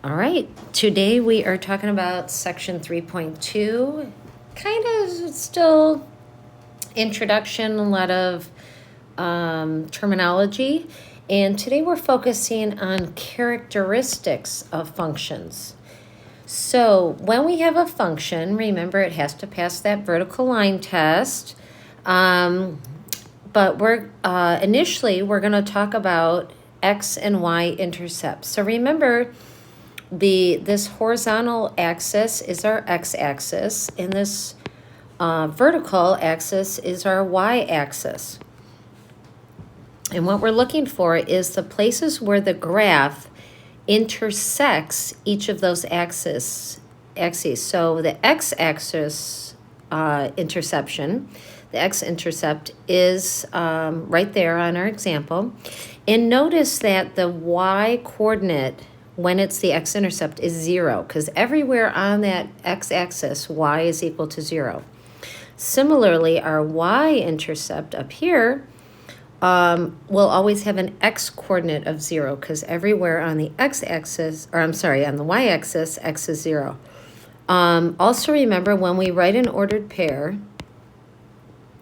All right, today we are talking about section 3.2, kind of still introduction, a lot of terminology. And today we're focusing on characteristics of functions. So when we have a function, remember it has to pass that vertical line test. But initially we're going to talk about x and y intercepts. So remember, this horizontal axis is our x-axis, and this vertical axis is our y-axis. And what we're looking for is the places where the graph intersects each of those axes. So the x-axis interception, the x-intercept is right there on our example. And notice that the y-coordinate, when it's the x-intercept, is 0, because everywhere on that x-axis, y is equal to 0. Similarly, our y-intercept up here will always have an x-coordinate of 0, because everywhere on the x-axis, on the y-axis, x is 0. Also remember, when we write an ordered pair,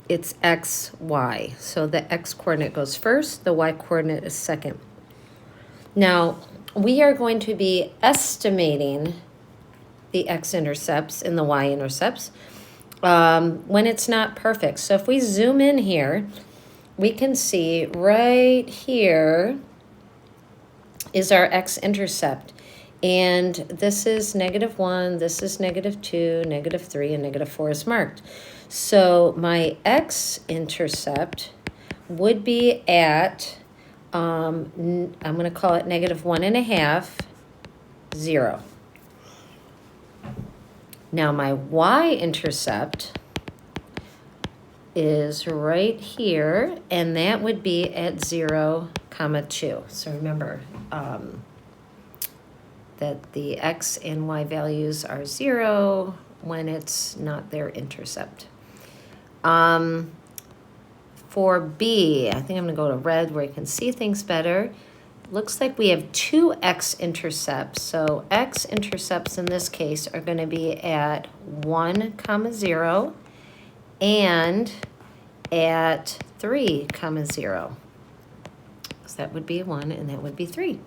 it's x, y. So the x-coordinate goes first, the y-coordinate is second. Now, we are going to be estimating the x-intercepts and the y-intercepts when it's not perfect. So if we zoom in here, we can see right here is our x-intercept. And this is -1, this is -2, -3, and -4 is marked. So my x-intercept would be at, I'm going to call it -1.5, 0. Now my y-intercept is right here, and that would be at 0, 2. So remember that the x and y values are 0 when it's not their intercept. For B, I think I'm going to go to red where you can see things better. Looks like we have 2 x-intercepts. So x-intercepts in this case are going to be at 1, 0 and at 3, 0. So that would be 1 and that would be 3.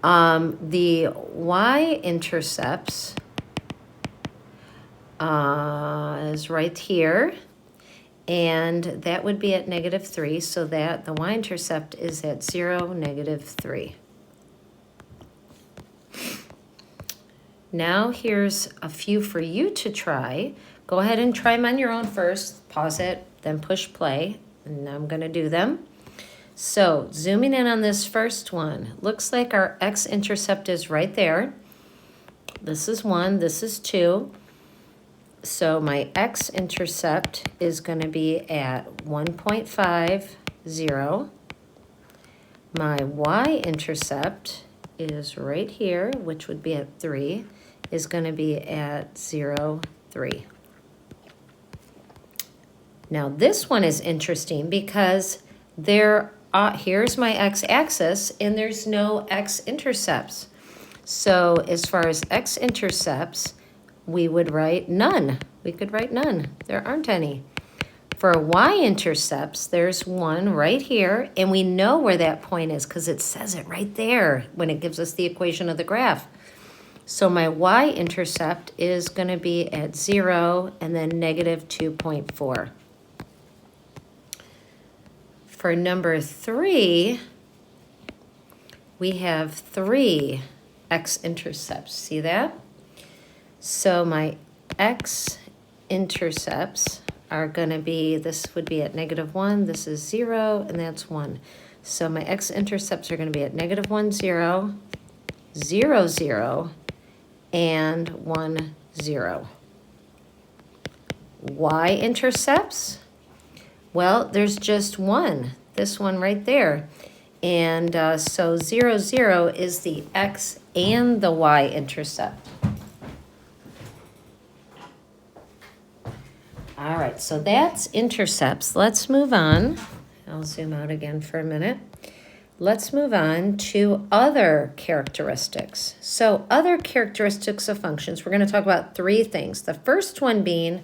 The y-intercepts is right here. And that would be at -3, so that the y-intercept is at 0, -3. Now here's a few for you to try. Go ahead and try them on your own first. Pause it, then push play, and I'm going to do them. So zooming in on this first one, looks like our x-intercept is right there. This is 1, this is 2. So my x-intercept is going to be at 1.5, 0. My y-intercept is right here, which would be at 3, is going to be at 0, 3. Now this one is interesting because here's my x-axis and there's no x-intercepts. So as far as x-intercepts, we would write none. We could write none. There aren't any. For y-intercepts, there's 1 right here, and we know where that point is because it says it right there when it gives us the equation of the graph. So my y-intercept is going to be at 0 and then -2.4. For number 3, we have 3 x-intercepts. See that? So my x-intercepts are going to be, this would be at -1, this is 0, and that's 1. So my x-intercepts are going to be at -1, 0, 0, 0, and 1, 0. Y-intercepts, well, there's just 1, this one right there. And so 0, 0 is the x and the y-intercept. All right, so that's intercepts. Let's move on. I'll zoom out again for a minute. let's move on to other characteristics. So other characteristics of functions, we're going to talk about three things. The first one being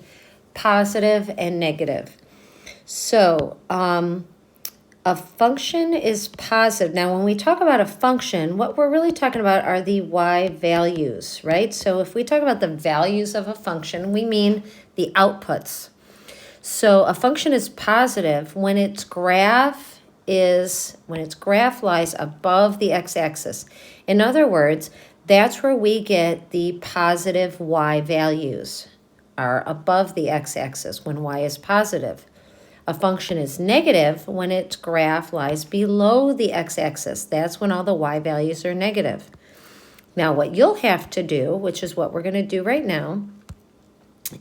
positive and negative. So a function is positive. Now, when we talk about a function, what we're really talking about are the y values, right? So if we talk about the values of a function, we mean the outputs. So a function is positive when its graph lies above the x-axis. In other words, that's where we get the positive y values, are above the x-axis when y is positive. A function is negative when its graph lies below the x-axis. That's when all the y values are negative. Now, what you'll have to do, which is what we're going to do right now,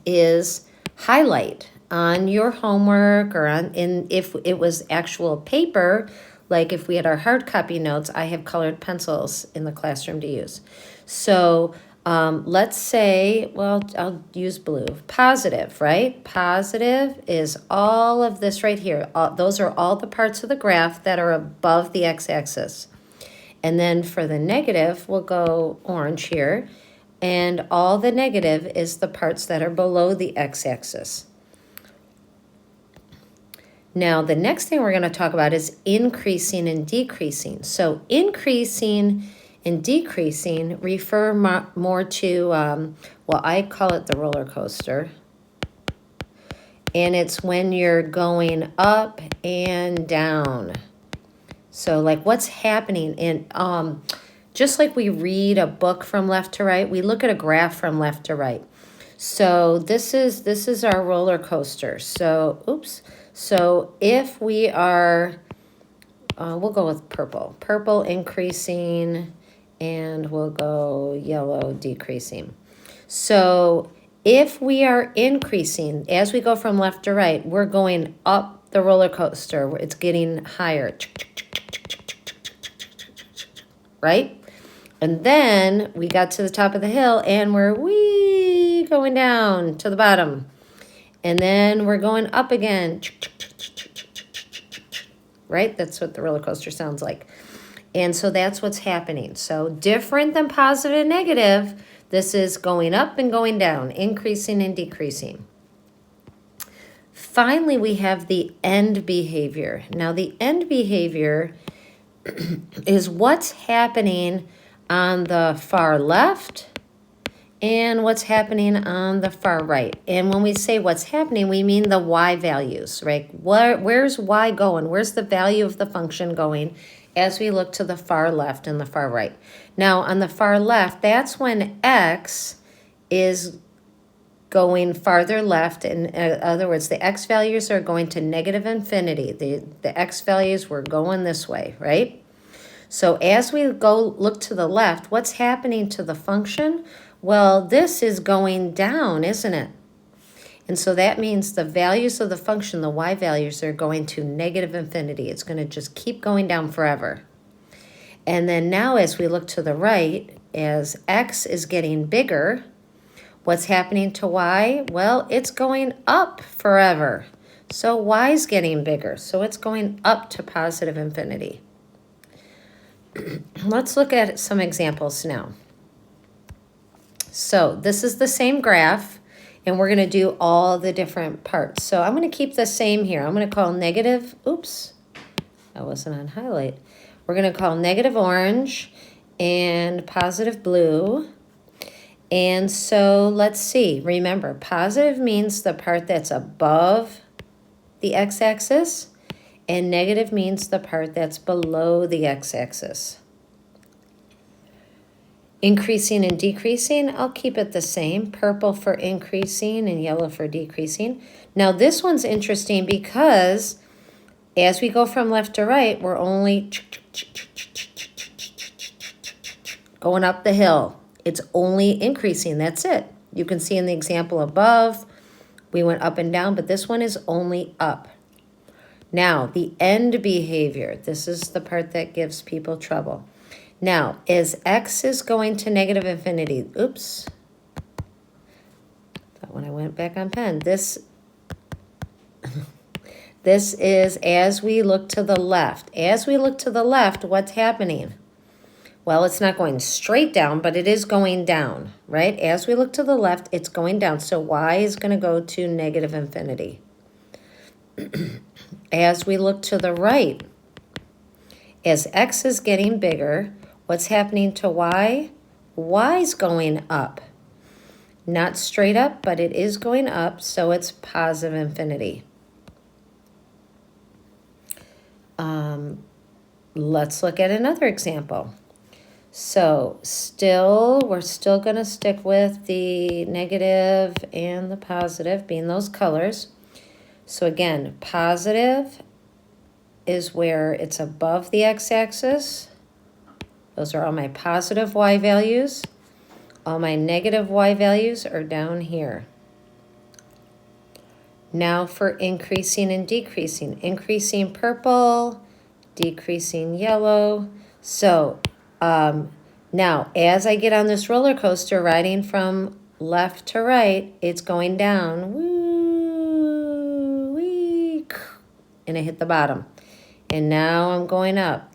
is highlight on your homework or if it was actual paper, like if we had our hard copy notes, I have colored pencils in the classroom to use. So let's say, well, I'll use blue. Positive, right? Positive is all of this right here. Those are all the parts of the graph that are above the x-axis. And then for the negative, we'll go orange here. And all the negative is the parts that are below the x-axis. Now, the next thing we're going to talk about is increasing and decreasing. So increasing and decreasing refer more to, well, I call it the roller coaster. And it's when you're going up and down. So like what's happening in, just like we read a book from left to right, we look at a graph from left to right. So this is our roller coaster. So, oops. So if we are, we'll go with purple. Purple increasing, and we'll go yellow decreasing. So if we are increasing, as we go from left to right, we're going up the roller coaster. It's getting higher. Right? And then we got to the top of the hill, and we're going down to the bottom. And then we're going up again. Right? That's what the roller coaster sounds like. And so that's what's happening. So different than positive and negative, this is going up and going down, increasing and decreasing. Finally, we have the end behavior. Now, the end behavior is what's happening on the far left and what's happening on the far right. And when we say what's happening, we mean the y values, right? Where's y going? Where's the value of the function going as we look to the far left and the far right? Now, on the far left, that's when x is going farther left. In other words, the x values are going to negative infinity. The x values were going this way, right? So as we go look to the left, what's happening to the function? Well, this is going down, isn't it? And so that means the values of the function, the y values, are going to negative infinity. It's going to just keep going down forever. And then now as we look to the right, as x is getting bigger, what's happening to y? Well, it's going up forever. So y is getting bigger. So it's going up to positive infinity. Let's look at some examples now. So this is the same graph, and we're going to do all the different parts. So I'm going to keep the same here. I'm going to call negative, oops, that wasn't on highlight. We're going to call negative orange and positive blue. And so let's see. Remember, positive means the part that's above the x-axis, and negative means the part that's below the x-axis. Increasing and decreasing, I'll keep it the same. Purple for increasing and yellow for decreasing. Now this one's interesting because as we go from left to right, we're only going up the hill. It's only increasing, that's it. You can see in the example above, we went up and down, but this one is only up. Now, the end behavior, this is the part that gives people trouble. Now, as x is going to negative infinity, oops, thought when I went back on pen, this This is as we look to the left. As we look to the left, what's happening? Well, it's not going straight down, but it is going down, right? As we look to the left, it's going down. So y is going to go to negative infinity. As we look to the right, as x is getting bigger, what's happening to y? Y is going up. Not straight up, but it is going up, so it's positive infinity. Let's look at another example. So we're still going to stick with the negative and the positive being those colors. So again, positive is where it's above the x-axis. Those are all my positive y values. All my negative y values are down here. Now for increasing and decreasing. Increasing purple, decreasing yellow. So now as I get on this roller coaster riding from left to right, it's going down. Woo, wee, and I hit the bottom. And now I'm going up.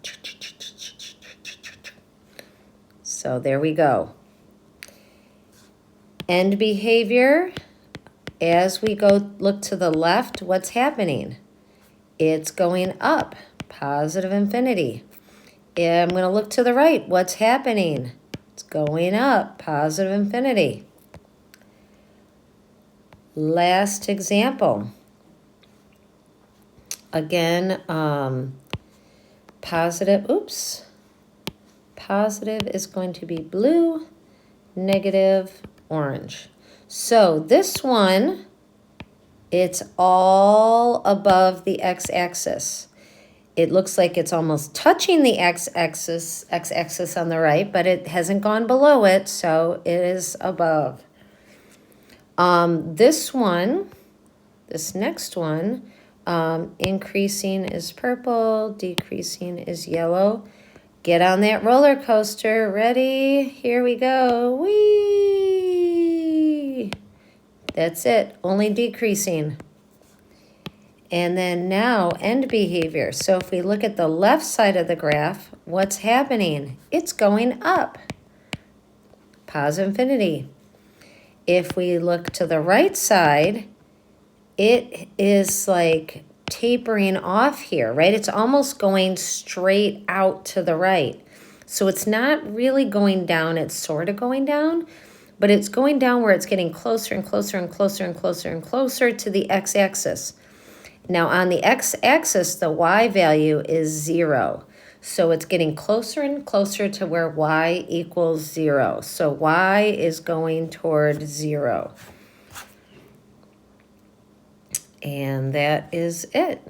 So there we go. End behavior. As we go look to the left, what's happening? It's going up. Positive infinity. I'm going to look to the right. What's happening? It's going up. Positive infinity. Last example. Again, positive is going to be blue, negative orange. So this one, it's all above the x-axis. It looks like it's almost touching the x-axis on the right, but it hasn't gone below it, so it is above. This next one, increasing is purple, decreasing is yellow. Get on that roller coaster. Ready? Here we go. Whee! That's it. Only decreasing. And then now end behavior. So if we look at the left side of the graph, what's happening? It's going up. Positive infinity. If we look to the right side, it is like tapering off here, right? It's almost going straight out to the right. So it's not really going down. It's sort of going down, but it's going down where it's getting closer and closer and closer and closer and closer to the x-axis. Now on the x-axis, the y value is 0. So it's getting closer and closer to where y equals 0. So y is going toward 0. And that is it.